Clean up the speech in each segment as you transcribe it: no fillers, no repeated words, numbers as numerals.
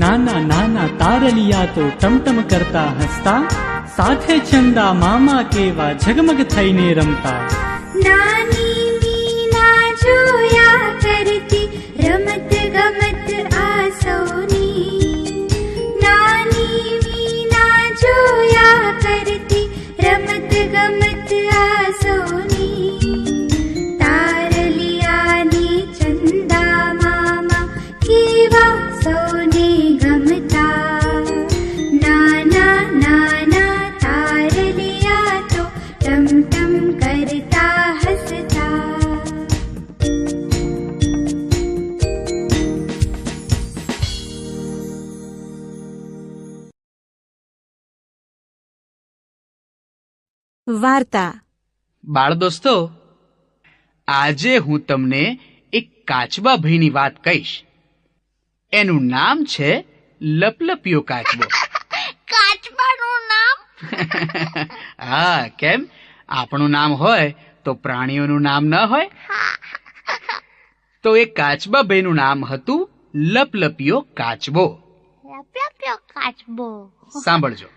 નાના નાના તારલિયા તો ટમટમ કરતા હસતા, સાથે ચંદા મામા કેવા ઝગમગ થઈને રમતા. નાની મીના જોયા કરતી રમત ગમત આ સૌની. નાની મીના જોયા કરતી રમત ગમત આ સૌની. તારલિયાની ચંદા મામા કેવા સૌને ગમતા. નાના નાના તારલિયા તો ટમટમ કરતા હસતા. વાર્તા. બાળ દોસ્તો, આજે હું તમને એક કાચબા ભાઈની વાત કહીશ. એનું નામ છે લપલપિયો કાચબો. કાચબાનું નામ? હા, કેમ? આપણું નામ હોય તો પ્રાણીઓનું નામ ન હોય? તો એ કાચબા ભાઈનું નામ હતું લપલપિયો કાચબો. લપલપિયો કાચબો. સાંભળજો.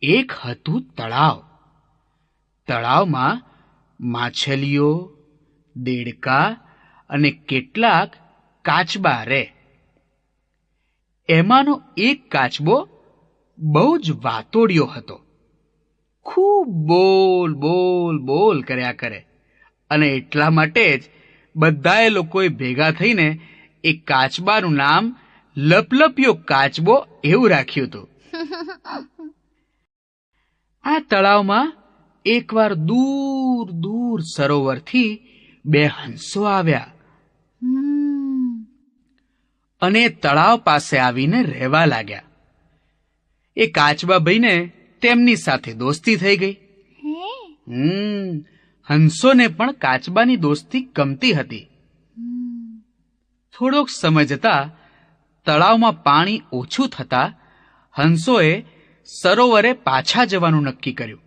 એક હતું તળાવ. તળાવમાં માછલીઓ, દેડકા અને કેટલાક કાચબા રહે. એમાંનો એક કાચબો બહુ જ વાતોડિયો હતો. ખૂબ બોલ બોલ બોલ કર્યા કરે, અને એટલા માટે જ બધાએ લોકોએ ભેગા થઈને એ કાચબાનું નામ લપલપિયો કાચબો એવું રાખ્યું હતું. આ તળાવમાં એકવાર દૂર દૂર સરોવરથી બે હંસો આવ્યા અને તળાવ પાસે આવીને રહેવા લાગ્યા. એ કાચબા ભાઈને તેમની સાથે દોસ્તી થઈ ગઈ. હંસોને પણ કાચબાની દોસ્તી ગમતી હતી. થોડોક સમય જતા તળાવમાં પાણી ઓછું થતા હંસોએ સરોવરે પાછા જવાનું નક્કી કર્યું.